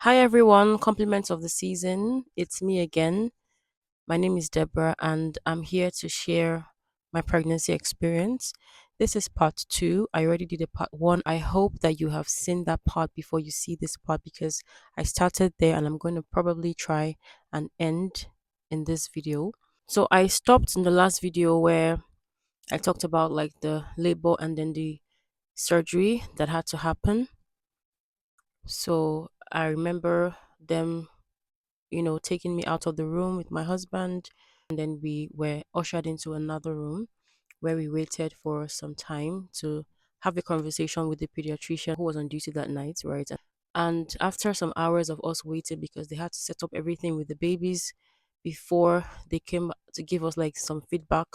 Hi everyone, compliments of the season. It's me again. My name is Deborah and I'm here to share my pregnancy experience. This is part 2. I already did a part 1. I hope that you have seen that part before you see this part because I started there and I'm going to probably try and end in this video. So I stopped in the last video where I talked about like the labor and then the surgery that had to happen. So I remember them taking me out of the room with my husband. And then we were ushered into another room where we waited for some time to have a conversation with the pediatrician who was on duty that night, right? And after some hours of us waiting, because they had to set up everything with the babies before they came to give us like some feedback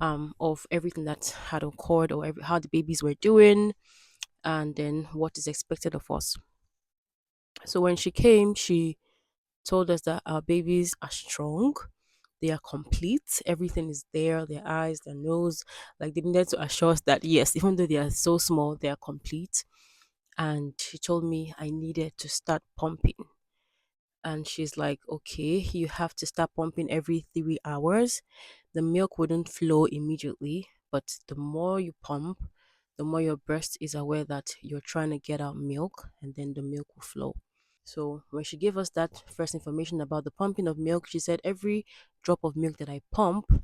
of everything that had occurred or how the babies were doing and then what is expected of us. So when she came, she told us that our babies are strong, they are complete, everything is there, their eyes, their nose. Like they needed to assure us that yes, even though they are so small, they are complete. And she told me I needed to start pumping. And she's like, okay, you have to start pumping every 3 hours. The milk wouldn't flow immediately, but the more you pump, the more your breast is aware that you're trying to get out milk, and then the milk will flow. So when she gave us that first information about the pumping of milk, she said every drop of milk that I pump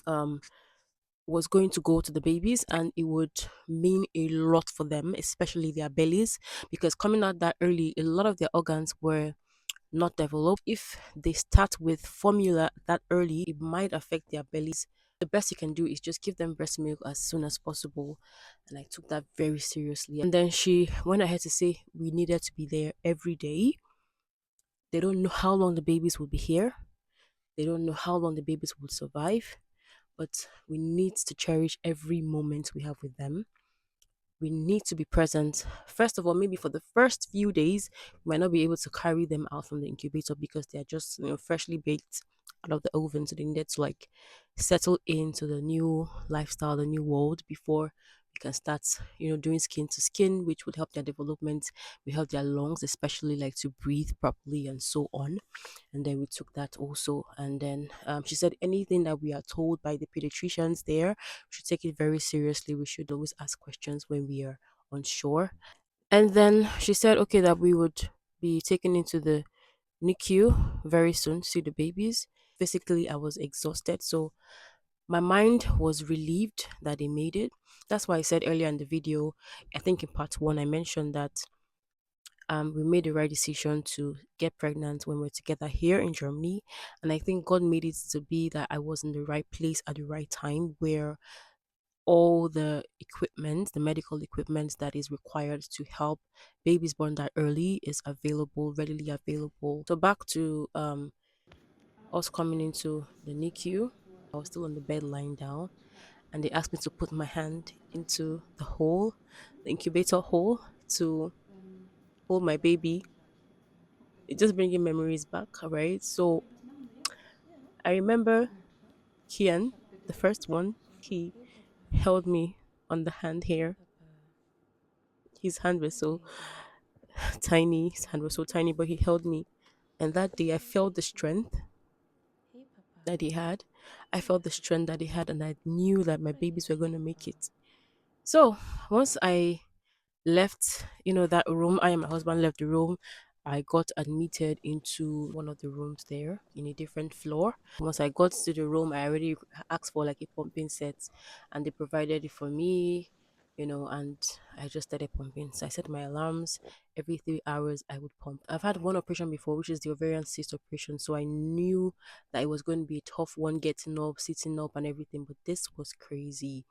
um was going to go to the babies and it would mean a lot for them, especially their bellies, because coming out that early, a lot of their organs were not developed. If they start with formula that early, it might affect their bellies. The best you can do is just give them breast milk as soon as possible. And I took that very seriously. And then she went ahead to say we needed to be there every day. They don't know how long the babies will be here. They don't know how long the babies will survive, but we need to cherish every moment we have with them. We need to be present. First of all, maybe for the first few days, we might not be able to carry them out from the incubator because they're just freshly baked out of the oven. So they needed to like settle into the new lifestyle, the new world before we can start, doing skin to skin, which would help their development, we help their lungs, especially like to breathe properly and so on. And then we took that also. And then she said anything that we are told by the pediatricians there, we should take it very seriously. We should always ask questions when we are unsure. And then she said, okay, that we would be taken into the NICU very soon to see the babies. Physically, I was exhausted. So my mind was relieved that they made it. That's why I said earlier in the video, I think in part 1, I mentioned that we made the right decision to get pregnant when we're together here in Germany. And I think God made it to be that I was in the right place at the right time where all the equipment, the medical equipment that is required to help babies born that early is available, readily available. So back to us coming into the NICU, I was still on the bed lying down and they asked me to put my hand into the hole, the incubator hole to hold my baby. It just bringing memories back, right? So I remember Kian, the first one, he held me on the hand here. His hand was so tiny, his hand was so tiny, but he held me. And that day I felt the strength that he had. I felt the strength that he had, and I knew that my babies were going to make it. So once I left, that room, I and my husband left the room. I got admitted into one of the rooms there in a different floor. Once I got to the room, I already asked for like a pumping set and they provided it for me, and I just started pumping. So I set my alarms every 3 hours I would pump. I've had one operation before, which is the ovarian cyst operation. So I knew that it was going to be a tough one getting up, sitting up and everything, but this was crazy.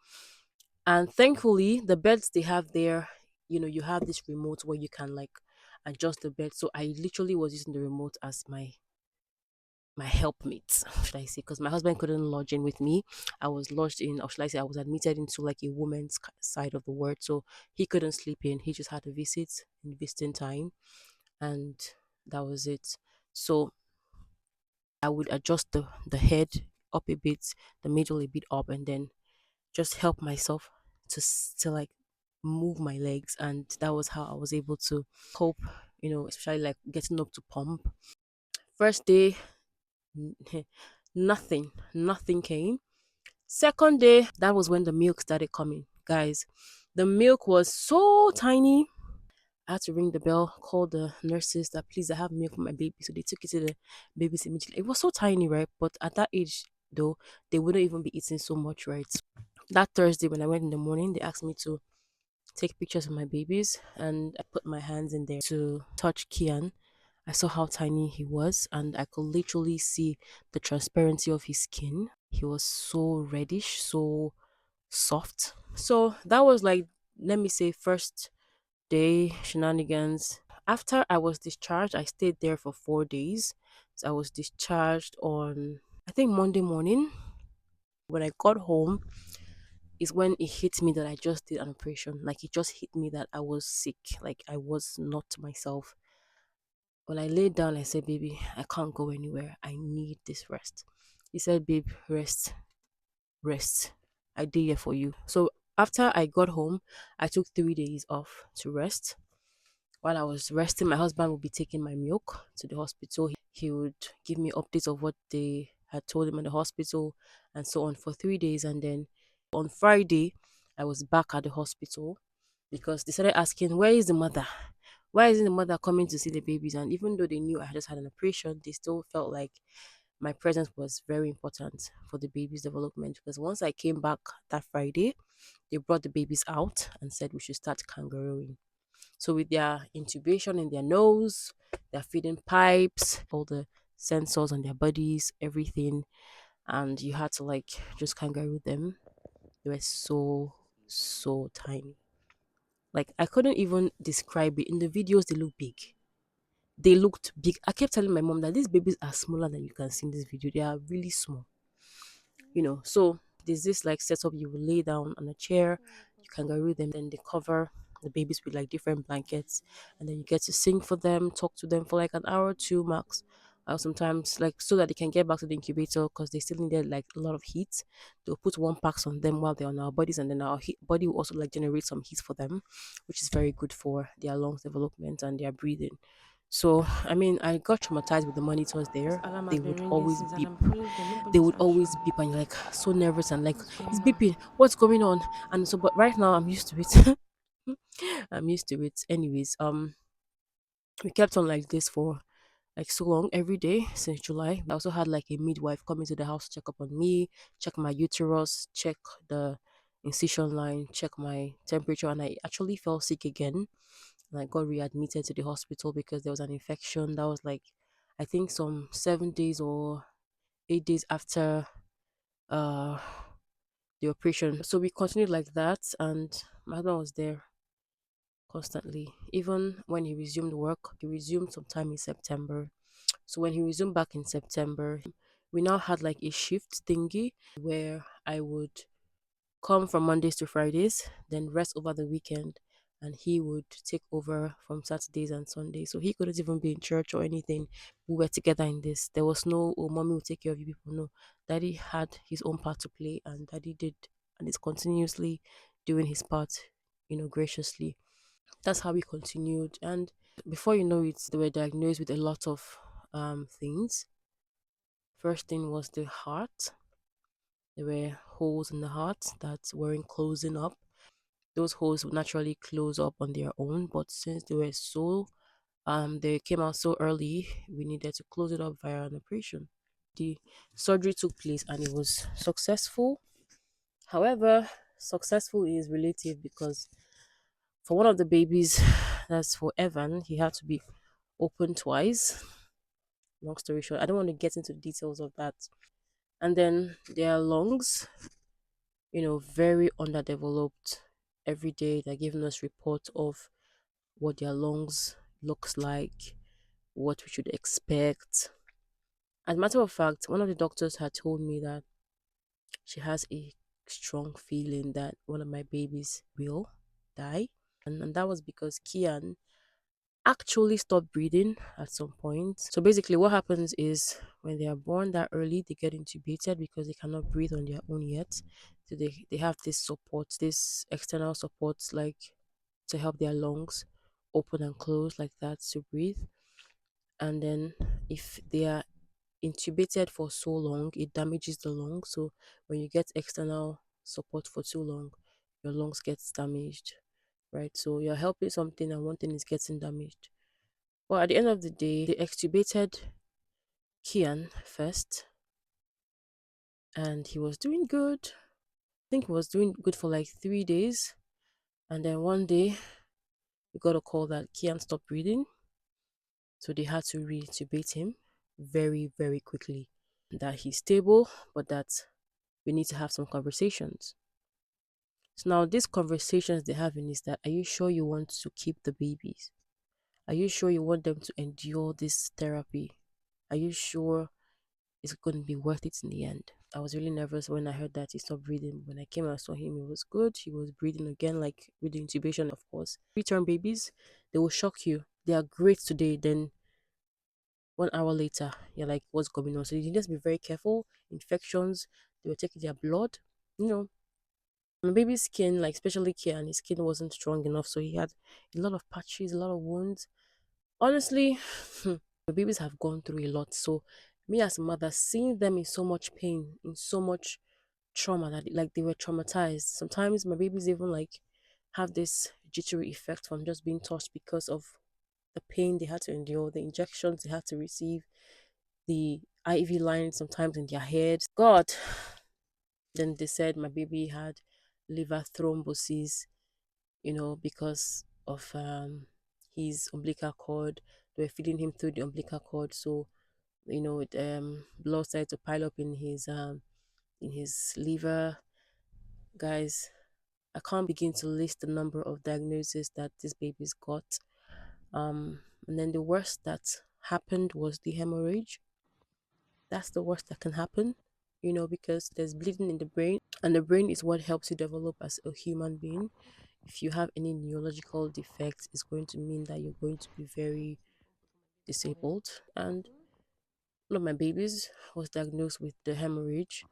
And thankfully, the beds they have there, you have this remote where you can like adjust the bed. So I literally was using the remote as my helpmate, should I say, because my husband couldn't lodge in with me. I was lodged in, or should I say, I was admitted into like a woman's side of the ward. So he couldn't sleep in. He just had to visit in visiting time. And that was it. So I would adjust the head up a bit, the middle a bit up, and then just help myself to like move my legs, and that was how I was able to cope especially like getting up to pump. First day, nothing came. Second day, that was when the milk started coming. Guys, the milk was so tiny. I had to ring the bell, call the nurses that please I have milk for my baby. So they took it to the babies immediately. It was so tiny, right? But at that age though, they wouldn't even be eating so much, right? That Thursday when I went in the morning, they asked me to take pictures of my babies and I put my hands in there to touch Kian. I saw how tiny he was and I could literally see the transparency of his skin. He was so reddish, so soft. So that was like, let me say, first day shenanigans. After I was discharged, I stayed there for 4 days. So I was discharged on, I think, Monday morning. When I got home, is when it hit me that I just did an operation. Like it just hit me that I was sick. Like I was not myself. When I laid down, I said, "Baby, I can't go anywhere. I need this rest." He said, "Babe, rest, rest. I did here for you." So after I got home, I took 3 days off to rest. While I was resting, my husband would be taking my milk to the hospital. He would give me updates of what they had told him in the hospital and so on for 3 days. And then on Friday, I was back at the hospital because they started asking, "Where is the mother? Why isn't the mother coming to see the babies?" And even though they knew I had just had an operation, they still felt like my presence was very important for the baby's development. Because once I came back that Friday, they brought the babies out and said we should start kangarooing. So with their intubation in their nose, their feeding pipes, all the sensors on their bodies, everything, and you had to like just kangaroo them. They were so tiny. Like I couldn't even describe it. In the videos, they look big. They looked big. I kept telling my mom that these babies are smaller than you can see in this video. They are really small. So there's this like setup. You will lay down on a chair, you kangaroo them, then they cover the babies with like different blankets, and then you get to sing for them, talk to them for like an hour or two max. Sometimes like so that they can get back to the incubator because they still needed like a lot of heat. They'll put one packs on them while they're on our bodies, and then our body will also like generate some heat for them, which is very good for their lungs development and their breathing. So I mean, I got traumatized with the monitors This there. alarm They has been would ringing always since and beep, I'm calling them. they Nobody's would always answering. beep and you're like so nervous and like What's going it's on? beeping, what's going on? And so but right now I'm used to it. I'm used to it. Anyways, we kept on like this for like so long every day since July. I also had like a midwife come into the house to check up on me, check my uterus, check the incision line, check my temperature, and I actually fell sick again. And I got readmitted to the hospital because there was an infection that was like I think some 7 days or 8 days after uh the operation. So we continued like that, and my husband was there constantly. Even when he resumed work, he resumed sometime in September. So when he resumed back in September, we now had like a shift thingy where I would come from Mondays to Fridays, then rest over the weekend, and he would take over from Saturdays and Sundays. So he couldn't even be in church or anything. We were together in this. There was no, oh, mommy will take care of you people. No, daddy had his own part to play, and daddy did, and is continuously doing his part, graciously. That's how we continued. And before you know it, they were diagnosed with a lot of things. First thing was the heart. There were holes in the heart that weren't closing up. Those holes would naturally close up on their own, but since they came out so early, we needed to close it up via an operation. The surgery took place and it was successful. However, successful is relative because for one of the babies, that's for Evan, he had to be open twice. Long story short, I don't want to get into the details of that. And then their lungs, very underdeveloped. Every day they're giving us reports of what their lungs looks like, what we should expect. As a matter of fact, one of the doctors had told me that she has a strong feeling that one of my babies will die. And that was because Kian actually stopped breathing at some point. So basically what happens is when they are born that early, they get intubated because they cannot breathe on their own yet. So they have this support, this external support like to help their lungs open and close like that to breathe. And then if they are intubated for so long, it damages the lungs. So when you get external support for too long, your lungs gets damaged, right? So you're helping something and one thing is getting damaged. Well, at the end of the day, they extubated Kian first, and he was doing good. I think he was doing good for like 3 days. And then one day, we got a call that Kian stopped breathing. So they had to reintubate him very, very quickly. That he's stable, but that we need to have some conversations. So now these conversations they're having is that, are you sure you want to keep the babies? Are you sure you want them to endure this therapy? Are you sure it's going to be worth it in the end? I was really nervous when I heard that he stopped breathing. When I came and saw him, he was good. He was breathing again, like with the intubation, of course. Preterm babies, they will shock you. They are great today. Then 1 hour later, you're like, what's going on? So you just be very careful. Infections, they were taking their blood. You know, my baby's skin, like especially Kian, his skin wasn't strong enough. So he had a lot of patches, a lot of wounds. Honestly, the babies have gone through a lot. So me as a mother, seeing them in so much pain, in so much trauma that like they were traumatized. Sometimes my babies even like have this jittery effect from just being touched because of the pain they had to endure, the injections they had to receive, the IV lines sometimes in their head. God. Then they said my baby had liver thrombosis, because of his umbilical cord. They were feeding him through the umbilical cord, so blood started to pile up in his liver. Guys, I can't begin to list the number of diagnoses that these babies got. And then the worst that happened was the hemorrhage. That's the worst that can happen, because there's bleeding in the brain, and the brain is what helps you develop as a human being. If you have any neurological defects, it's going to mean that you're going to be very disabled. And one of my babies was diagnosed with the hemorrhage.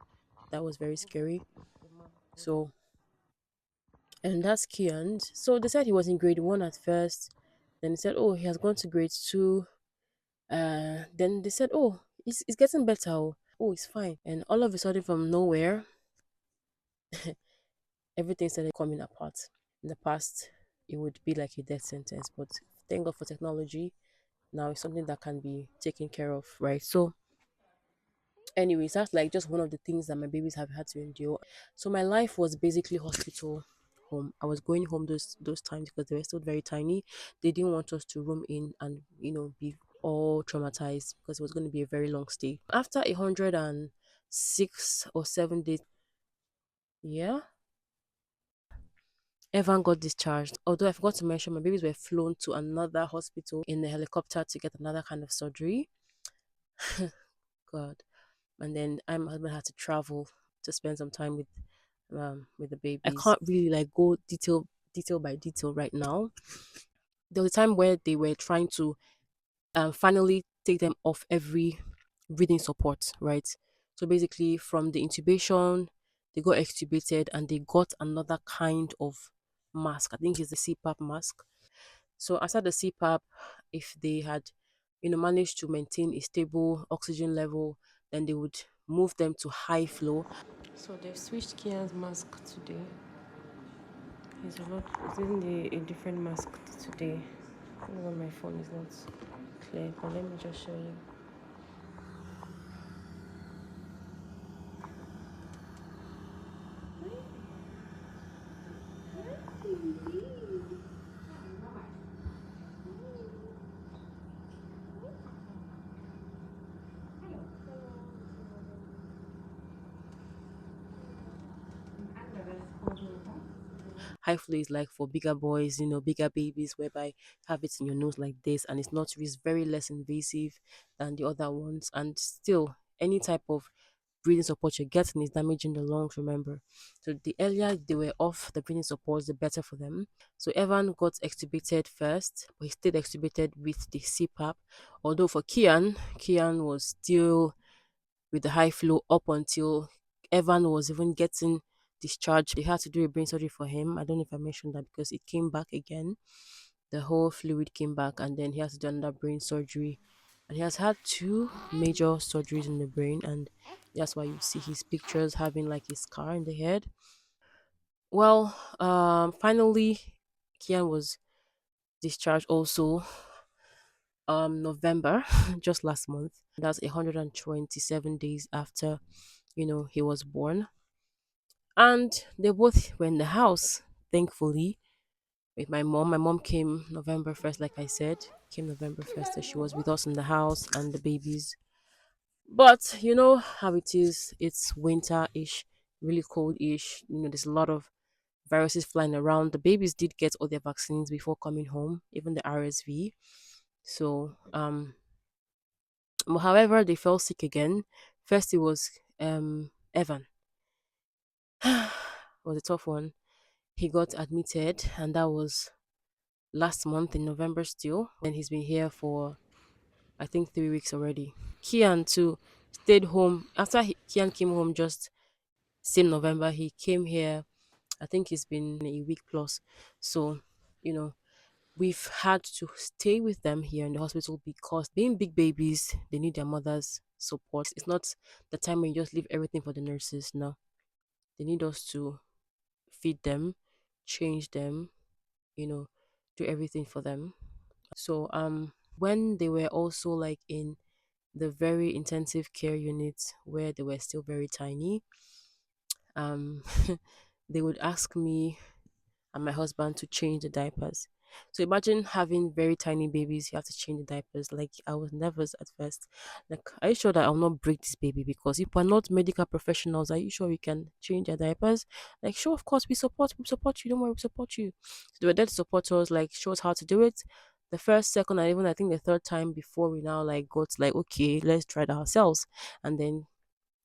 That was very scary. So, and that's Kian. So they said he was in grade one at first. Then they said, oh, he has gone to grade two. Then they said, oh, it's getting better. Oh, it's fine. And all of a sudden, from nowhere, everything started coming apart. In the past, it would be like a death sentence, but thank God for technology. Now it's something that can be taken care of, right? So, anyways, that's like just one of the things that my babies have had to endure. So my life was basically hospital home. I was going home those times because they were still very tiny. They didn't want us to room in and be all traumatized because it was going to be a very long stay. After 106 or 7 days, yeah, Evan got discharged. Although I forgot to mention, my babies were flown to another hospital in a helicopter to get another kind of surgery. God. And then my husband had to travel to spend some time with the babies. I can't really like go detail by detail right now. There was a time where they were trying to finally take them off every breathing support, right? So basically, from the intubation, they got extubated and they got another kind of mask. I think it's the CPAP mask. So after the CPAP, if they had, managed to maintain a stable oxygen level, then they would move them to high flow. So they've switched Kian's mask today. He's using a different mask today. I don't know why my phone is not clear, but let me just show you. High flow is like for bigger boys, bigger babies, whereby have it in your nose like this, and it's very less invasive than the other ones. And still, any type of breathing support you're getting is damaging the lungs, remember. So the earlier they were off the breathing support, the better for them. So Evan got extubated first, but he stayed extubated with the CPAP. Although for Kian was still with the high flow up until Evan was even getting discharged. They had to do a brain surgery for him. I don't know if I mentioned that because it came back again. the whole fluid came back, and then he has to do another brain surgery. And he has had two major surgeries in the brain, and that's why you see his pictures having like a scar in the head. Well, finally, Kian was discharged also November, just last month. That's 127 days after he was born, and they both were in the house, thankfully, with my mom. My mom came November 1st, like I said, came November 1st, so she was with us in the house and the babies. But you know how it is, it's winter-ish, really cold-ish. There's a lot of viruses flying around. The babies did get all their vaccines before coming home, even the RSV. So, however, they fell sick again. First, it was Evan. Was a tough one. He got admitted, and that was last month in November still. And he's been here for, I think, 3 weeks already. Kian too stayed home after Kian came home just same November. He came here. I think it's been a week plus. So, you know, we've had to stay with them here in the hospital because being big babies, they need their mother's support. It's not the time when you just leave everything for the nurses. No, they need us to feed them, change them, you know, do everything for them. So when they were also like in the very intensive care unit where they were still very tiny, um they would ask me and my husband to change the diapers. So imagine having very tiny babies, you have to change the diapers. Like I was nervous at first. Like, are you sure that I'll not break this baby? Because if we're not medical professionals, are you sure we can change their diapers? Like, sure, of course, we support you. Don't worry, we support you. So they were there to support us, like show us how to do it. The first, second, and even I think the third time before we now like got like, okay, let's try it ourselves. And then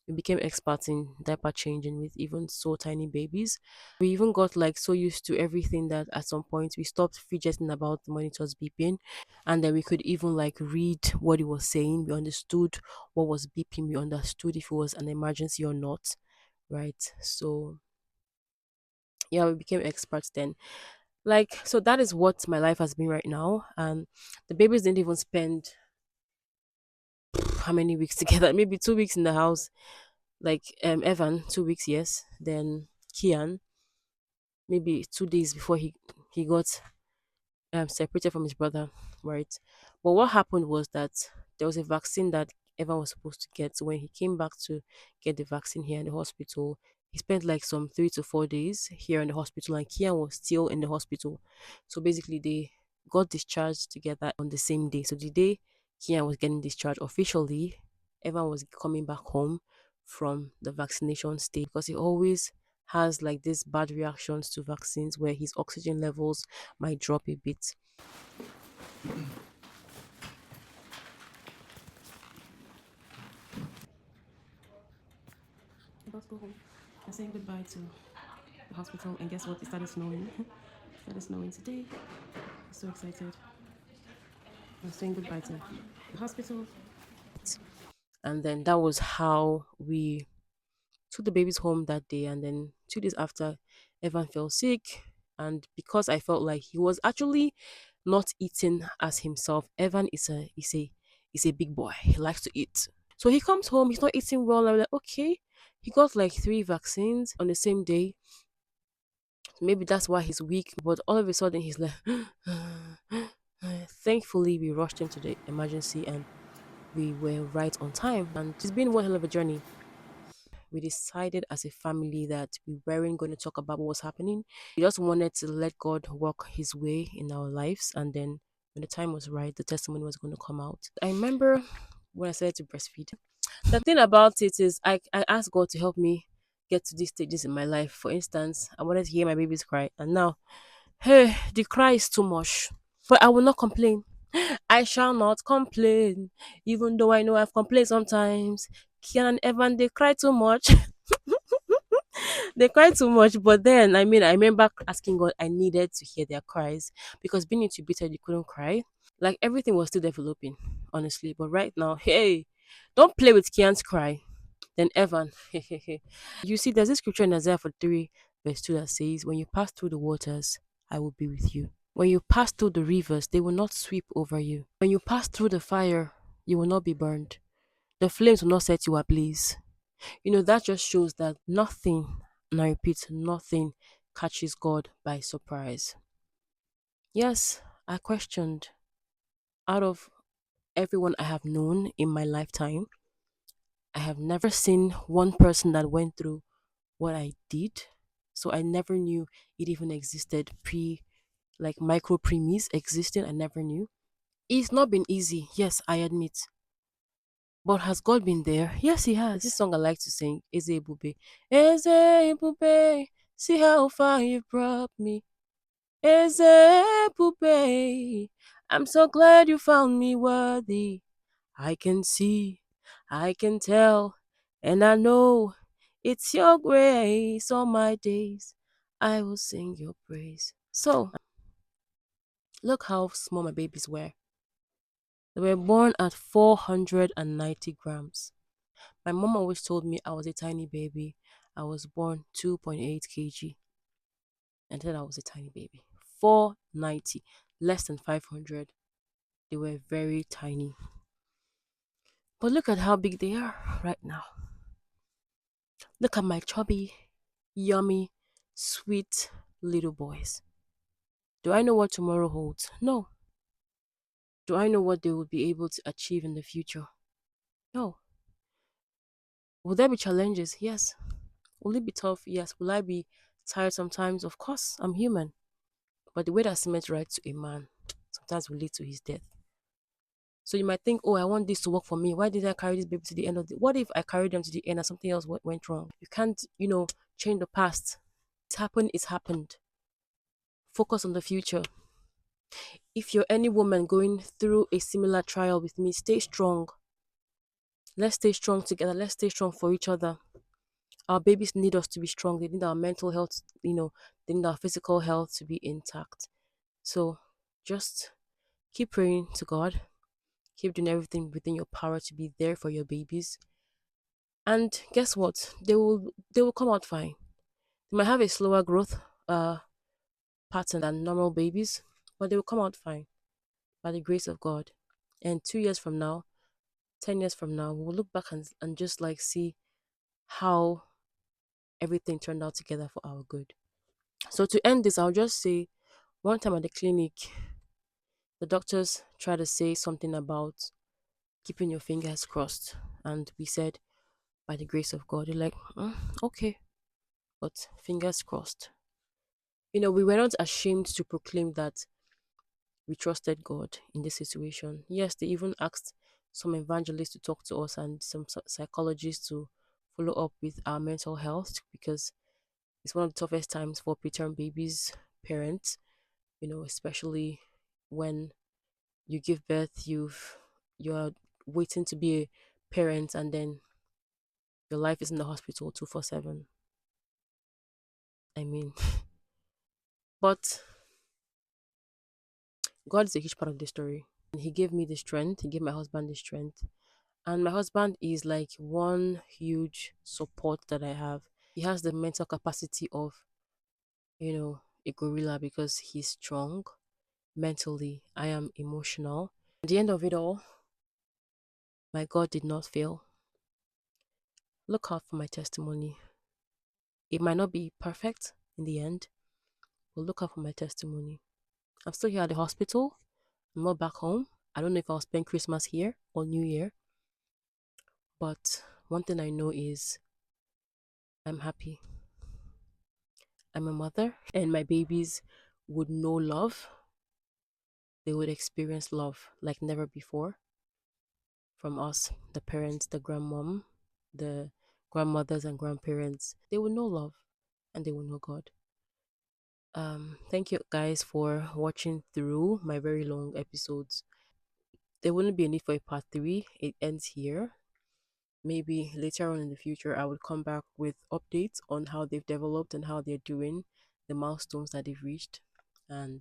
we became experts in diaper changing with even so tiny babies. We even got like so used to everything that at some point we stopped fidgeting about the monitors beeping, and then we could even like read what it was saying. We understood what was beeping, we understood if it was an emergency or not, right? So yeah, we became experts then. Like, so that is what my life has been right now. And the babies didn't even spend how many weeks together, maybe 2 weeks in the house. Like Evan, 2 weeks, yes. Then Kian, maybe 2 days before he got separated from his brother, right? But what happened was that there was a vaccine that Evan was supposed to get. So when he came back to get the vaccine here in the hospital, he spent like some 3 to 4 days here in the hospital, and Kian was still in the hospital. So basically, they got discharged together on the same day. So the day Kian was getting discharged officially, Evan was coming back home from the vaccination stage because he always has like these bad reactions to vaccines where his oxygen levels might drop a bit. About to go home. I'm saying goodbye to the hospital, and guess what? It started snowing. It started snowing today. I'm so excited. I'm saying goodbye to the hospital. And then that was how we took the babies home that day. And then 2 days after, Evan fell sick. And because I felt like he was actually not eating as himself, Evan is a big boy. He likes to eat. So he comes home, he's not eating well. I'm like, okay. He got like 3 vaccines on the same day. Maybe that's why he's weak. But all of a sudden, he's like, thankfully, we rushed him to the emergency and we were right on time. And it's been one hell of a journey. We decided as a family that we weren't going to talk about what was happening. We just wanted to let God work his way in our lives. And then when the time was right, the testimony was going to come out. I remember when I started to breastfeed. The thing about it is I asked God to help me get to these stages in my life. For instance, I wanted to hear my babies cry. And now, hey, the cry is too much. But I will not complain. I shall not complain. Even though I know I've complained sometimes. Kian and Evan, they cry too much. They cry too much. But then, I mean, I remember asking God, I needed to hear their cries because being intubated, you couldn't cry. Like everything was still developing, honestly. But right now, hey, don't play with Kian's cry. Then Evan, you see, there's this scripture in Isaiah 43, verse 2 that says, when you pass through the waters, I will be with you. When you pass through the rivers, they will not sweep over you. When you pass through the fire, you will not be burned. The flames will not set you ablaze. That just shows that nothing, and I repeat, nothing catches God by surprise. Yes, I questioned, out of everyone I have known in my lifetime, I have never seen one person that went through what I did. So I never knew it even existed like micro preemies existed. I never knew. It's not been easy, yes, I admit. But has God been there? Yes, He has. This song I like to sing, Eze Ebube. Eze Ebube, see how far you've brought me. Eze Ebube, I'm so glad you found me worthy. I can see, I can tell, and I know it's your grace all my days. I will sing your praise. So, look how small my babies were. They were born at 490 grams. My mom always told me I was a tiny baby. I was born 2.8 kg and then I was a tiny baby. 490, less than 500. They were very tiny. But look at how big they are right now. Look at my chubby, yummy, sweet little boys. Do I know what tomorrow holds? No. Do I know what they will be able to achieve in the future? No. Will there be challenges? Yes. Will it be tough? Yes. Will I be tired sometimes? Of course, I'm human. But the way that cement right to a man sometimes will lead to his death. So you might think, oh, I want this to work for me. Why did I carry this baby to the end of the? What if I carried them to the end and something else went wrong? You can't, change the past. It's happened. It's happened. Focus on the future. If you're any woman going through a similar trial with me, stay strong. Let's stay strong together. Let's stay strong for each other. Our babies need us to be strong. They need our mental health, they need our physical health to be intact. So just keep praying to God. Keep doing everything within your power to be there for your babies. And guess what? They will come out fine. They might have a slower growth pattern than normal babies, but they will come out fine by the grace of God. And 2 years from now, 10 years from now, we'll look back and just like see how everything turned out together for our good. So to end this, I'll just say one time at the clinic, the doctors tried to say something about keeping your fingers crossed. And we said, by the grace of God, you're like, okay, but fingers crossed. We were not ashamed to proclaim that we trusted God in this situation. Yes, they even asked some evangelists to talk to us and some psychologists to follow up with our mental health because it's one of the toughest times for preterm babies, parents, especially when you give birth, you're waiting to be a parent and then your life is in the hospital 247. I mean, but God is a huge part of the story. And He gave me the strength, He gave my husband the strength. And my husband is like one huge support that I have. He has the mental capacity of, a gorilla because he's strong mentally. I am emotional. At the end of it all, my God did not fail. Look out for my testimony. It might not be perfect in the end, but look out for my testimony. I'm still here at the hospital. I'm not back home. I don't know if I'll spend Christmas here or New Year. But one thing I know is I'm happy. I'm a mother, and my babies would know love. They would experience love like never before from us, the parents, the grandmom, the grandmothers and grandparents. They will know love and they will know God. Thank you guys for watching through my very long episodes. There wouldn't be a need for a part 3. It ends here. Maybe later on in the future, I would come back with updates on how they've developed and how they're doing, the milestones that they've reached. And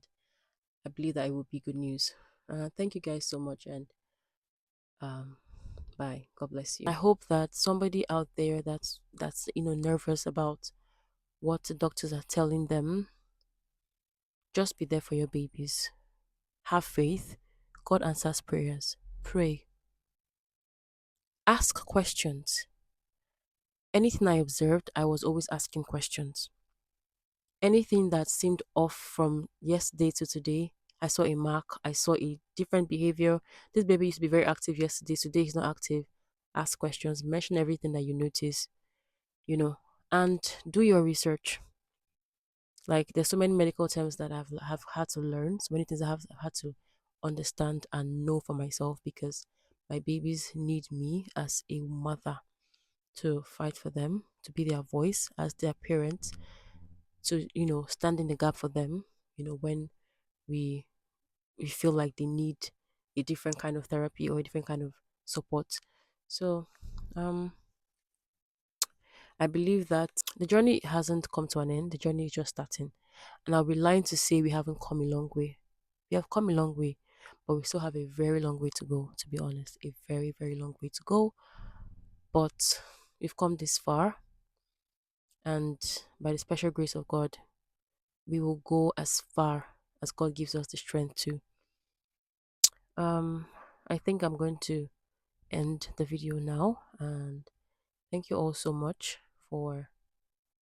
I believe that it will be good news. Thank you guys so much and um, bye. God bless you. I hope that somebody out there that's nervous about what the doctors are telling them Just be there for your babies. Have faith. God answers prayers. Pray. Ask questions. Anything I observed, I was always asking questions. Anything that seemed off from yesterday to today, I saw a mark, I saw a different behavior. This baby used to be very active yesterday, today he's not active. Ask questions, mention everything that you notice, you know, and do your research. Like there's so many medical terms that have had to learn, so many things I've had to understand and know for myself because my babies need me as a mother to fight for them, to be their voice as their parent, to stand in the gap for them, when we we feel like they need a different kind of therapy or a different kind of support. So um I believe that the journey hasn't come to an end, the journey is just starting. And I'll be lying to say we haven't come a long way. We have come a long way, but we still have a very long way to go, to be honest. A very, very long way to go. But we've come this far, and by the special grace of God, we will go as far as God gives us the strength to. Um, I think I'm going to end the video now, and thank you all so much for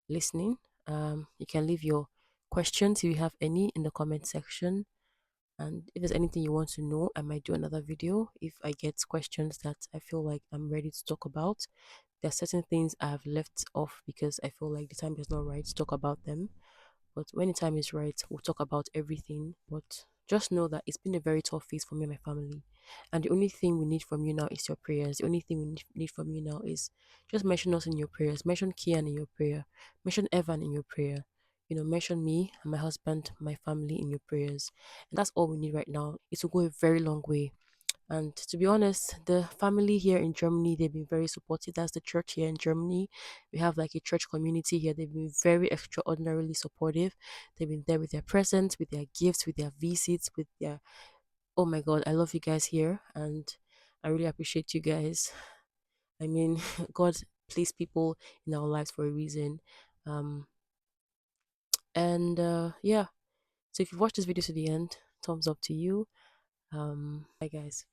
listening. You can leave your questions if you have any in the comment section. And if there's anything you want to know, I might do another video if I get questions that I feel like I'm ready to talk about. There are certain things I have left off because I feel like the time is not right to talk about them. But when the time is right, we'll talk about everything. But just know that it's been a very tough phase for me and my family. And the only thing we need from you now is your prayers. The only thing we need from you now is just mention us in your prayers. Mention Kian in your prayer. Mention Evan in your prayer. Mention me and my husband, my family in your prayers. And that's all we need right now. It will go a very long way. And to be honest, the family here in Germany, they've been very supportive. That's the church here in Germany. We have like a church community here. They've been very extraordinarily supportive. They've been there with their presents, with their gifts, with their visits, with their, oh my God, I love you guys here. And I really appreciate you guys. I mean, God placed people in our lives for a reason. Um, and yeah, so if you've watched this video to the end, thumbs up to you. Bye guys.